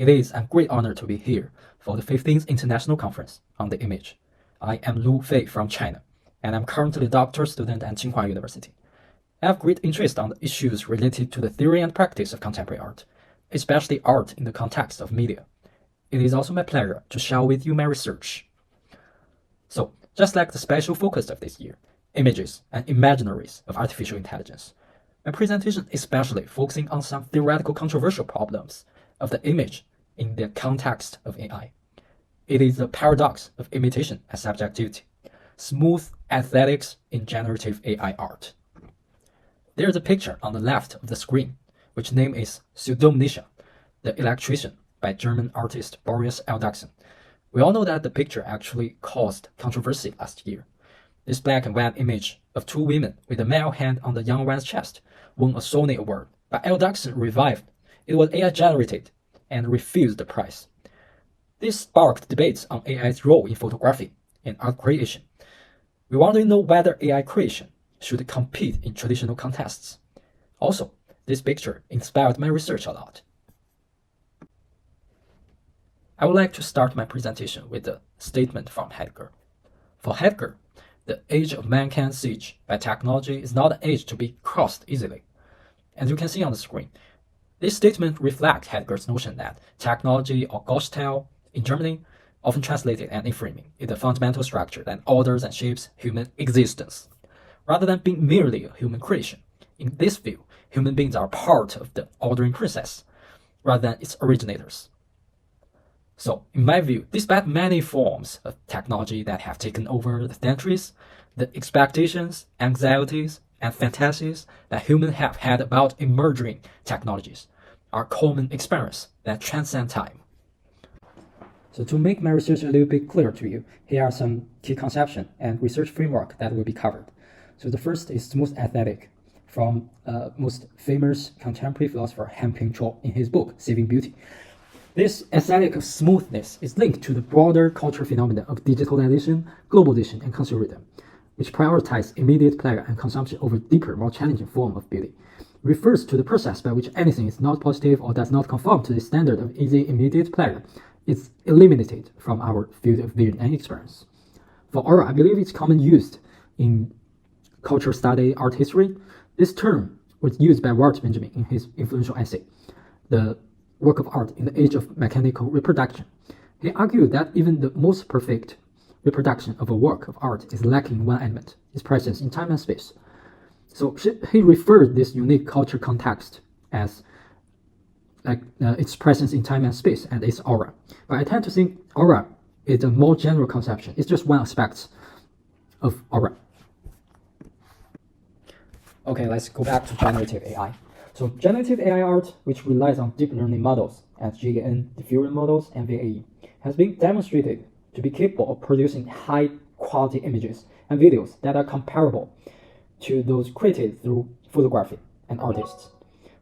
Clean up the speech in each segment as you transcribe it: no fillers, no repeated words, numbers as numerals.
It is a great honor to be here for the 15th International Conference on the Image. I am Lu Fei from China, and I'm currently a doctoral student at Tsinghua University. I have great interest on the issues related to the theory and practice of contemporary art, especially art in the context of media. It is also my pleasure to share with you my research. So, just like the special focus of this year, images and imaginaries of artificial intelligence, my presentation especially focusing on some theoretical controversial problems of the image in the context of AI. It is the paradox of imitation and subjectivity, smooth aesthetics in generative AI art. There is a picture on the left of the screen, which name is Pseudomnesia, the Electrician by German artist Boris Eldagsen. We all know that the picture actually caused controversy last year. This black and white image of two women with a male hand on the young one's chest won a Sony award, but Eldagsen revived. It was AI generated and refused the prize. This sparked debates on AI's role in photography and art creation. We want to know whether AI creation should compete in traditional contests. Also, this picture inspired my research a lot. I would like to start my presentation with a statement from Heidegger. For Heidegger, the age of mankind's siege by technology is not an age to be crossed easily. As you can see on the screen, this statement reflects Heidegger's notion that technology, or Gestalt in Germany, often translated and inframing, is the fundamental structure that orders and shapes human existence, rather than being merely a human creation. In this view, human beings are part of the ordering process, rather than its originators. So, in my view, despite many forms of technology that have taken over the centuries, the expectations, anxieties, and fantasies that humans have had about emerging technologies are common experience that transcend time. So to make my research a little bit clearer to you, here are some key conceptions and research framework that will be covered. So the first is smooth aesthetic, from most famous contemporary philosopher Han Ping-Chou in his book, Saving Beauty. This aesthetic of smoothness is linked to the broader cultural phenomena of digitalization, globalization, and consumerism, which prioritize immediate pleasure and consumption over deeper, more challenging form of beauty. It refers to the process by which anything is not positive or does not conform to the standard of easy, immediate pleasure is eliminated from our field of vision and experience. For aura, I believe it's commonly used in cultural study, art history. This term was used by Walt Benjamin in his influential essay, The Work of Art in the Age of Mechanical Reproduction. He argued that even the most perfect reproduction of a work of art is lacking one element, its presence in time and space. So he referred this unique culture context as its presence in time and space and its aura. But I tend to think aura is a more general conception. It's just one aspect of aura. Okay, let's go back to generative AI. So generative AI art, which relies on deep learning models as GAN, diffusion models, and VAE, has been demonstrated to be capable of producing high-quality images and videos that are comparable to those created through photography and artists.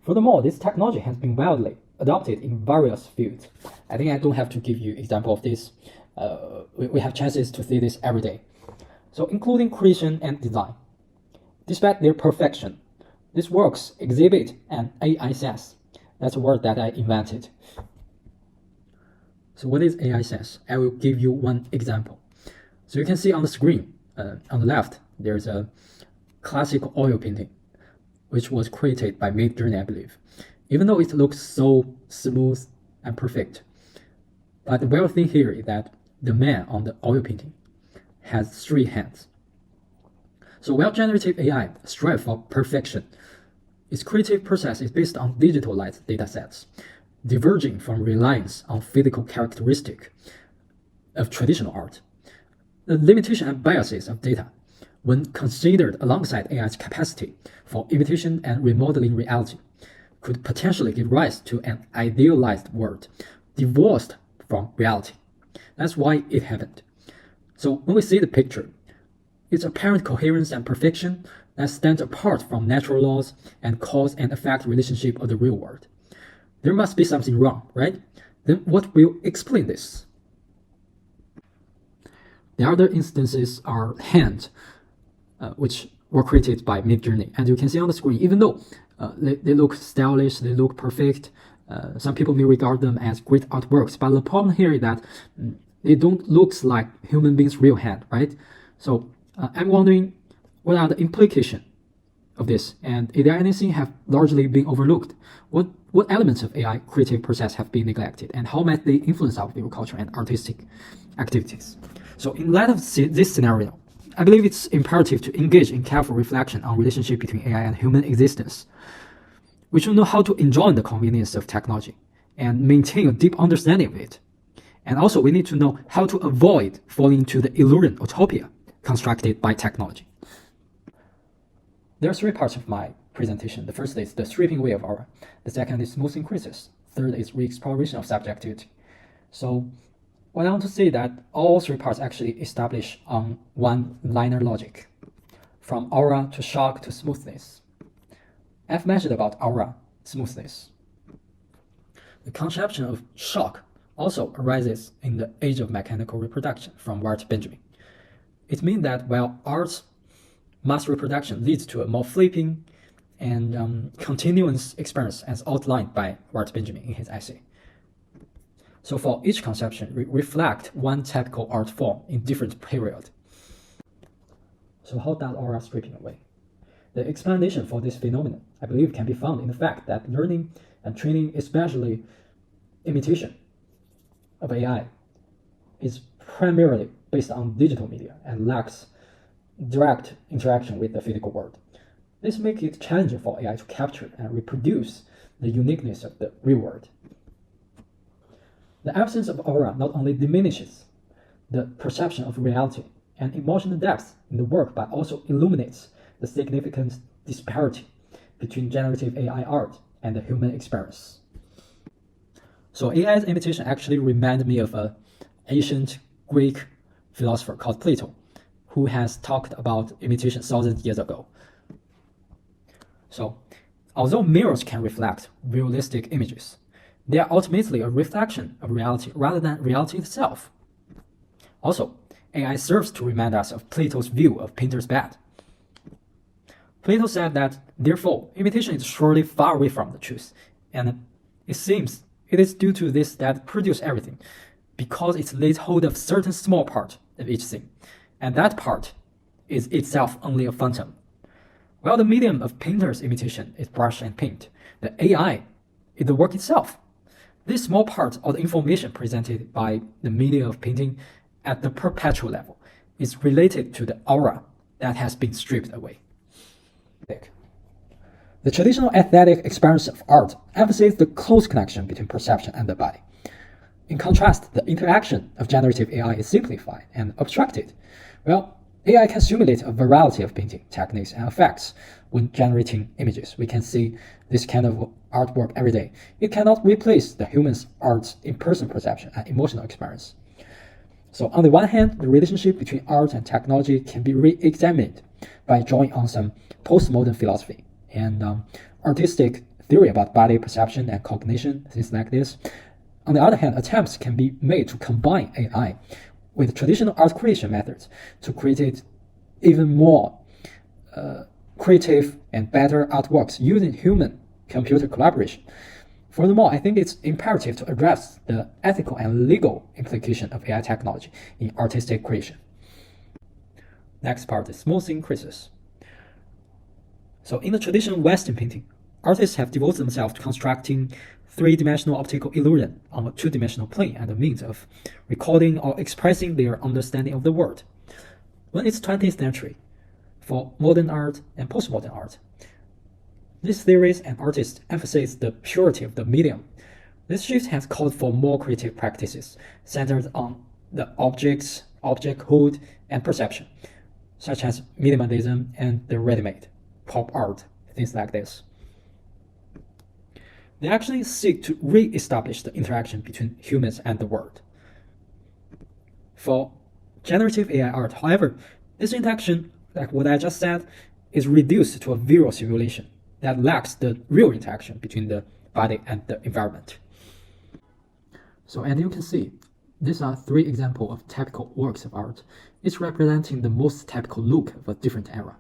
Furthermore, this technology has been widely adopted in various fields. I think I don't have to give you example of this. We have chances to see this every day. So including creation and design. Despite their perfection, these works exhibit an AI sense. That's a word that I invented. So what is AI sense? I will give you one example. So you can see on the screen, on the left, there's a classical oil painting, which was created by Midjourney, I believe. Even though it looks so smooth and perfect, but the weird thing here is that the man on the oil painting has 3 hands. So while generative AI strives for perfection, its creative process is based on digitalized datasets, diverging from reliance on physical characteristics of traditional art. The limitation and biases of data, when considered alongside AI's capacity for imitation and remodeling reality, could potentially give rise to an idealized world divorced from reality. That's why it happened. So when we see the picture, its apparent coherence and perfection that stands apart from natural laws and cause and effect relationship of the real world. There must be something wrong, right? Then what will explain this? The other instances are hands, which were created by Midjourney. And you can see on the screen, even though they look stylish, they look perfect, Some people may regard them as great artworks, but the problem here is that they don't look like human beings' real hand, right? So I'm wondering, what are the implications of this, and is there anything have largely been overlooked? What elements of AI creative process have been neglected, and how might they influence our visual culture and artistic activities? So in light of this scenario, I believe it's imperative to engage in careful reflection on relationship between AI and human existence. We should know how to enjoy the convenience of technology and maintain a deep understanding of it. And also we need to know how to avoid falling into the illusion utopia constructed by technology. There are three parts of my presentation. The first is the stripping away of aura. The second is smooth increases. Third is re-exploration of subjectivity. So what I want to say that all three parts actually establish on one linear logic, from aura to shock to smoothness. I've mentioned about aura, smoothness. The conception of shock also arises in the age of mechanical reproduction from Walt Benjamin. It means that while art's mass reproduction leads to a more flipping and continuous experience as outlined by Walt Benjamin in his essay. So for each conception, we reflect one typical art form in different period. So how does aura stripping away? The explanation for this phenomenon, I believe, can be found in the fact that learning and training, especially imitation of AI, is primarily based on digital media and lacks direct interaction with the physical world. This makes it challenging for AI to capture and reproduce the uniqueness of the real world. The absence of aura not only diminishes the perception of reality and emotional depth in the work, but also illuminates the significant disparity between generative AI art and the human experience. So AI's imitation actually reminded me of an ancient Greek philosopher called Plato, who has talked about imitation thousands of years ago. So, although mirrors can reflect realistic images, they are ultimately a reflection of reality rather than reality itself. Also, AI serves to remind us of Plato's view of painter's bed. Plato said that, therefore, imitation is surely far away from the truth, and it seems it is due to this that produce everything, because it lays hold of certain small part of each thing, and that part is itself only a phantom. While the medium of painter's imitation is brush and paint, the AI is the work itself. This small part of the information presented by the media of painting at the perpetual level is related to the aura that has been stripped away. The traditional aesthetic experience of art emphasizes the close connection between perception and the body. In contrast, the interaction of generative AI is simplified and abstracted. Well, AI can simulate a variety of painting techniques and effects when generating images. We can see this kind of artwork every day. It cannot replace the human's art's in-person perception and emotional experience. So on the one hand, the relationship between art and technology can be re-examined by drawing on some postmodern philosophy and artistic theory about body perception and cognition, things like this. On the other hand, attempts can be made to combine AI with traditional art creation methods to create even more creative and better artworks using human-computer collaboration. Furthermore, I think it's imperative to address the ethical and legal implication of AI technology in artistic creation. Next part is smooth increases. So in the traditional Western painting, artists have devoted themselves to constructing three-dimensional optical illusion on a two-dimensional plane as a means of recording or expressing their understanding of the world. When it's 20th century, for modern art and postmodern art, these theories and artists emphasize the purity of the medium. This shift has called for more creative practices centered on the objecthood, and perception, such as minimalism and the ready-made, pop art, things like this. They actually seek to re-establish the interaction between humans and the world. For generative AI art, however, this interaction, like what I just said, is reduced to a visual simulation that lacks the real interaction between the body and the environment. So as you can see, these are three examples of typical works of art, each representing the most typical look of a different era.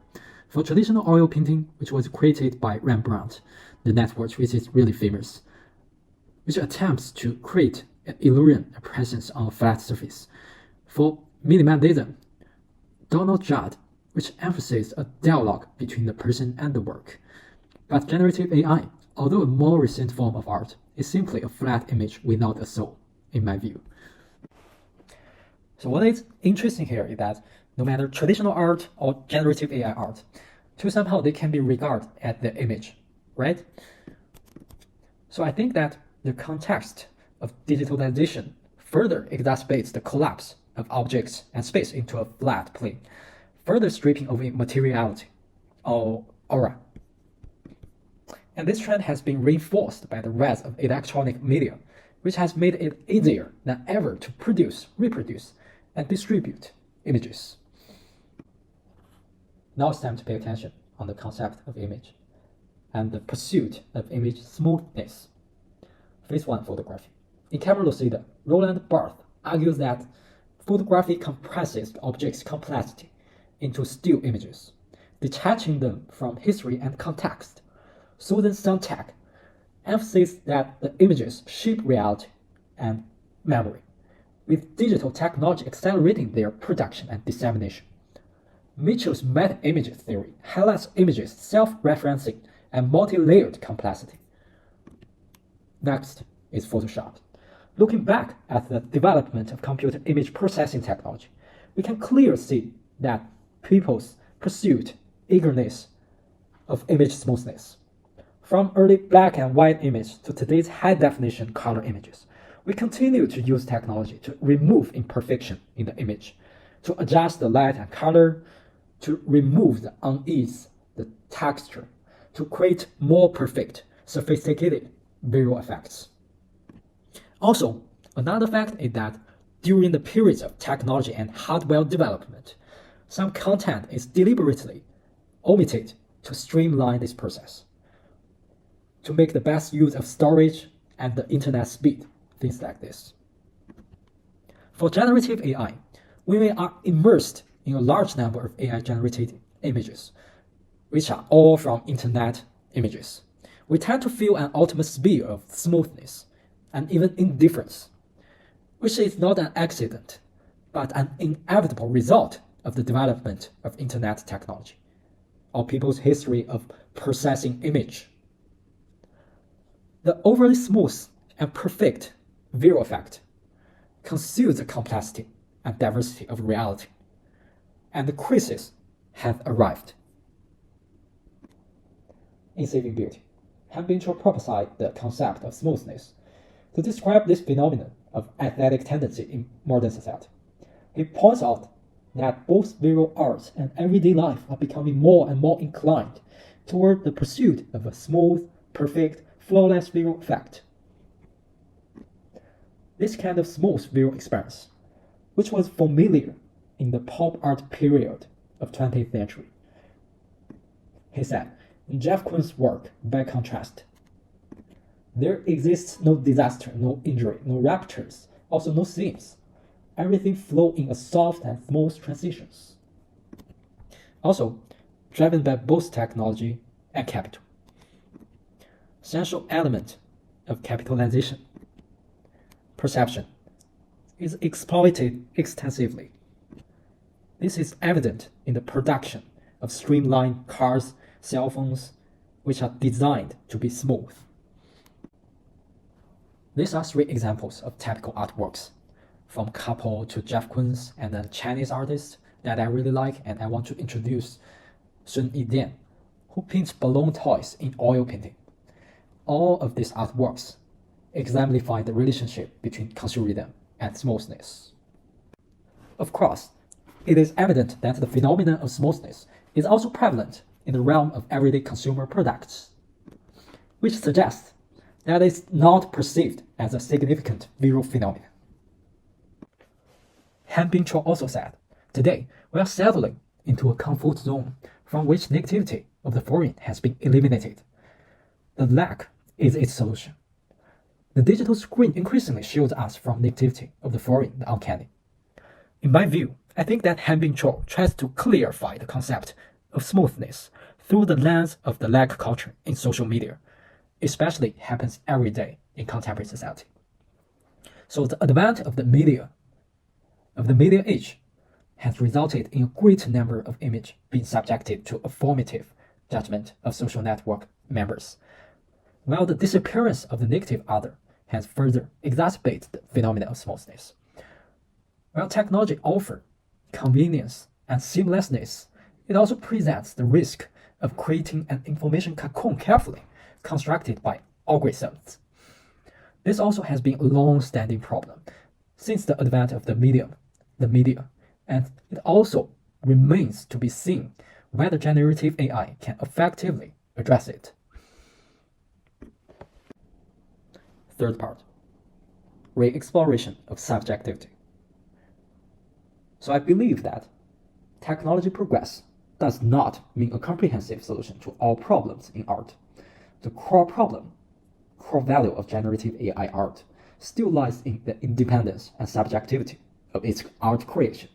For traditional oil painting, which was created by Rembrandt, the network which is really famous, which attempts to create an illusion of presence on a flat surface. For minimalism, Donald Judd, which emphasizes a dialogue between the person and the work. But generative AI, although a more recent form of art, is simply a flat image without a soul, in my view. So what is interesting here is that no matter traditional art or generative AI art, somehow they can be regarded as the image, right? So I think that the context of digitalization further exacerbates the collapse of objects and space into a flat plane, further stripping away materiality or aura. And this trend has been reinforced by the rise of electronic media, which has made it easier than ever to produce, reproduce, and distribute images. Now it's time to pay attention on the concept of image and the pursuit of image smoothness. Phase 1, photography. In Camera Lucida, Roland Barthes argues that photography compresses objects' complexity into still images, detaching them from history and context. Susan Sontag emphasizes that the images shape reality and memory, with digital technology accelerating their production and dissemination. Mitchell's meta-image theory highlights images' self-referencing and multi-layered complexity. Next is Photoshop. Looking back at the development of computer image processing technology, we can clearly see that people's pursuit, eagerness of image smoothness. From early black and white images to today's high-definition color images, we continue to use technology to remove imperfection in the image, to adjust the light and color, to remove the unease, the texture, to create more perfect, sophisticated visual effects. Also, another fact is that during the periods of technology and hardware development, some content is deliberately omitted to streamline this process, to make the best use of storage and the internet speed, things like this. For generative AI, when we are immersed in a large number of AI-generated images, which are all from internet images, we tend to feel an ultimate speed of smoothness and even indifference, which is not an accident, but an inevitable result of the development of internet technology, or people's history of processing image. The overly smooth and perfect visual effect conceals the complexity and diversity of reality, and the crisis have arrived. In Saving Beauty, Hambincho prophesied the concept of smoothness to describe this phenomenon of aesthetic tendency in modern society. He points out that both visual arts and everyday life are becoming more and more inclined toward the pursuit of a smooth, perfect, flawless visual effect. This kind of smooth visual experience, which was familiar in the pop art period of 20th century. He said, in Jeff Koons' work, by contrast, there exists no disaster, no injury, no ruptures, also no seams. Everything flows in a soft and smooth transitions. Also, driven by both technology and capital. Essential element of capitalization, perception, is exploited extensively. This is evident in the production of streamlined cars, cell phones, which are designed to be smooth. These are 3 examples of typical artworks, from couple to Jeff Koons and a Chinese artist that I really like, and I want to introduce Sun Yidian, who paints balloon toys in oil painting. All of these artworks exemplify the relationship between consumerism and smoothness. Of course, it is evident that the phenomenon of smoothness is also prevalent in the realm of everyday consumer products, which suggests that it's not perceived as a significant visual phenomenon. Han Bingchuo also said, today we are settling into a comfort zone from which negativity of the foreign has been eliminated. The lack is its solution. The digital screen increasingly shields us from negativity of the foreign, the uncanny. In my view, I think that Han Bingchuo tries to clarify the concept of smoothness through the lens of the lag culture in social media, especially happens every day in contemporary society. So the advent of the media age has resulted in a great number of images being subjected to a formative judgment of social network members, while the disappearance of the negative other has further exacerbated the phenomenon of smallness. While technology offers convenience and seamlessness, it also presents the risk of creating an information cocoon carefully constructed by algorithms. This also has been a long-standing problem since the advent of the media, and it also remains to be seen whether generative AI can effectively address it. Third part, re-exploration of subjectivity. So I believe that technology progress does not mean a comprehensive solution to all problems in art. The core value of generative AI art still lies in the independence and subjectivity of its art creation.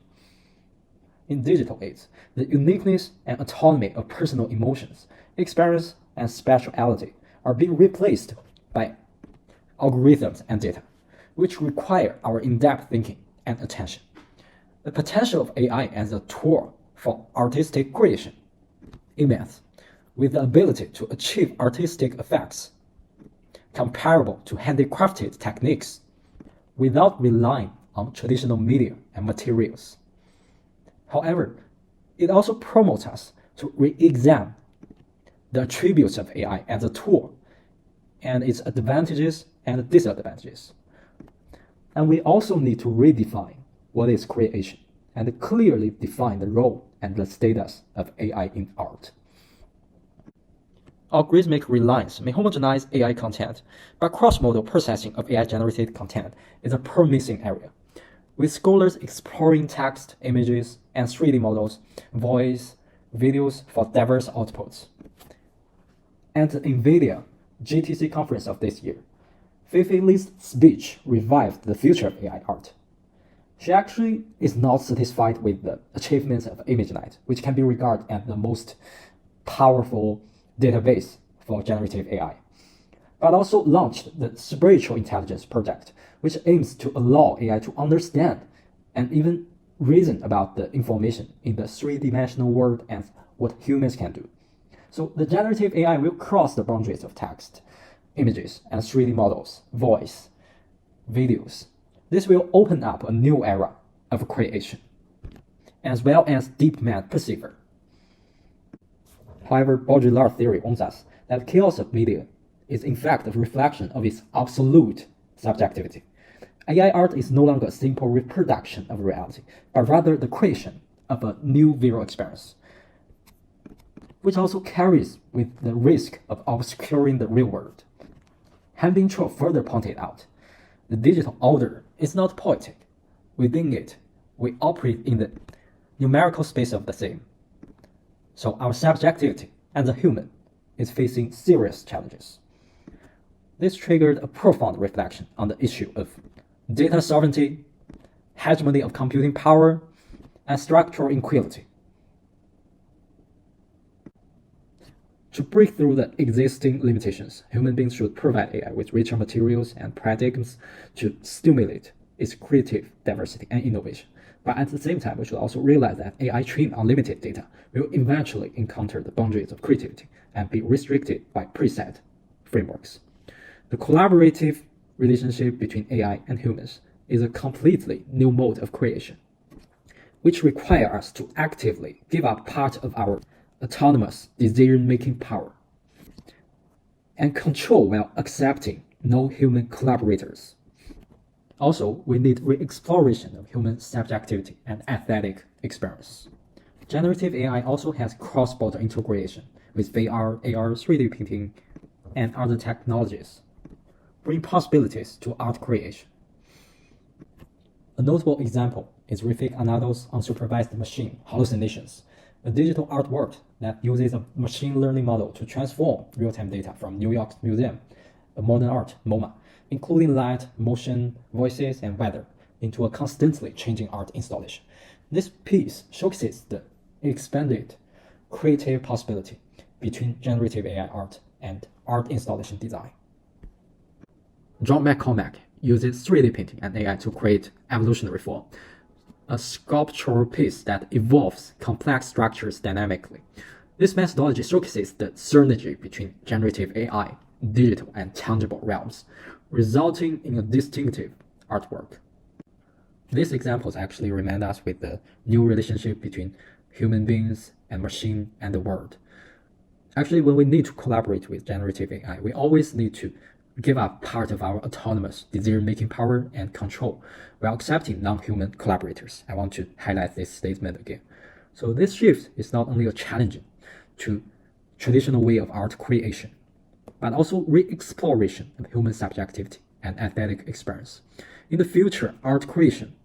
In digital age, the uniqueness and autonomy of personal emotions, experience, and spatiality are being replaced by algorithms and data, which require our in-depth thinking and attention. The potential of AI as a tool for artistic creation, immense, with the ability to achieve artistic effects comparable to handicrafted techniques without relying on traditional media and materials. However, it also promotes us to re-examine the attributes of AI as a tool and its advantages and disadvantages. And we also need to redefine what is creation and clearly define the role and the status of AI in art. Algorithmic reliance may homogenize AI content, but cross-modal processing of AI-generated content is a promising area, with scholars exploring text, images, and 3D models, voice, videos for diverse outputs. At the NVIDIA GTC conference of this year, Fifi Li's speech revived the future of AI art. She actually is not satisfied with the achievements of Imaginaries, which can be regarded as the most powerful database for generative AI, but also launched the Spiritual Intelligence Project, which aims to allow AI to understand and even reason about the information in the three-dimensional world and what humans can do. So the generative AI will cross the boundaries of text, images, and 3D models, voice, videos. This will open up a new era of creation, as well as deep mind perceiver. However, Baudrillard theory warns us that chaos of media is in fact a reflection of its absolute subjectivity. AI art is no longer a simple reproduction of reality, but rather the creation of a new visual experience, which also carries with the risk of obscuring the real world. Han Bingchuo further pointed out, the digital order is not poetic. Within it, we operate in the numerical space of the same. So our subjectivity as a human is facing serious challenges. This triggered a profound reflection on the issue of data sovereignty, hegemony of computing power, and structural inequality. To break through the existing limitations, human beings should provide AI with richer materials and paradigms to stimulate its creative diversity and innovation. But at the same time, we should also realize that AI trained on limited data will eventually encounter the boundaries of creativity and be restricted by preset frameworks. The collaborative relationship between AI and humans is a completely new mode of creation, which requires us to actively give up part of our autonomous decision-making power and control while accepting no human collaborators. Also, we need re-exploration of human subjectivity and aesthetic experience. Generative AI also has cross-border integration with VR, AR, 3D printing, and other technologies, bring possibilities to art creation. A notable example is Rafik Anado's unsupervised machine hallucinations, a digital artwork that uses a machine learning model to transform real-time data from New York Museum of Modern Art, MoMA, including light, motion, voices, and weather, into a constantly changing art installation. This piece showcases the expanded creative possibility between generative AI art and art installation design. John McCormack uses 3D printing and AI to create evolutionary form, a sculptural piece that evolves complex structures dynamically. This methodology showcases the synergy between generative AI, digital and tangible realms, resulting in a distinctive artwork. These examples actually remind us with the new relationship between human beings and machine and the world. Actually, when we need to collaborate with generative AI, we always need to give up part of our autonomous decision-making power and control while accepting non-human collaborators. I want to highlight this statement again. So this shift is not only a challenge to traditional way of art creation, but also re-exploration of human subjectivity and aesthetic experience. In the future art creation,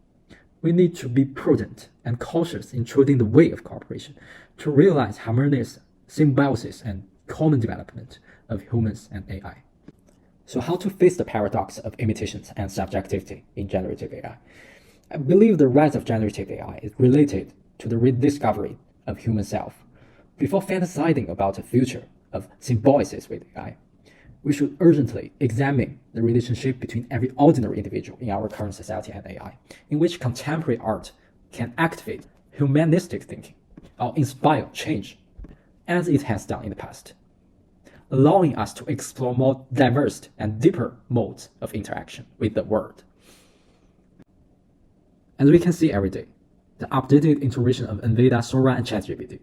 we need to be prudent and cautious in choosing the way of cooperation to realize harmonious symbiosis and common development of humans and AI. So how to face the paradox of imitations and subjectivity in generative AI? I believe the rise of generative AI is related to the rediscovery of human self. Before fantasizing about a future of symbiosis with AI, we should urgently examine the relationship between every ordinary individual in our current society and AI, in which contemporary art can activate humanistic thinking or inspire change, as it has done in the past, allowing us to explore more diverse and deeper modes of interaction with the world. As we can see every day, the updated iteration of NVIDIA, Sora, and ChatGPT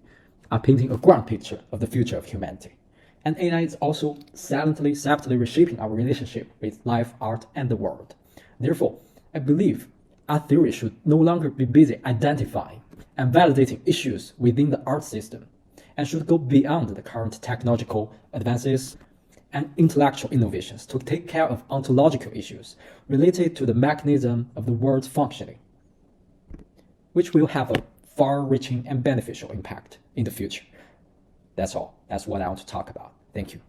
are painting a grand picture of the future of humanity. And AI is also subtly reshaping our relationship with life, art, and the world. Therefore, I believe art theory should no longer be busy identifying and validating issues within the art system, and should go beyond the current technological advances and intellectual innovations to take care of ontological issues related to the mechanism of the world's functioning, which will have a far-reaching and beneficial impact in the future. That's all. That's what I want to talk about. Thank you.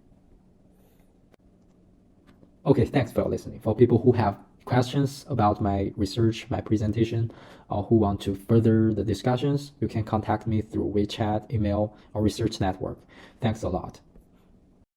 Okay, thanks for listening. For people who have questions about my research, my presentation, or who want to further the discussions, you can contact me through WeChat, email, or research network. Thanks a lot.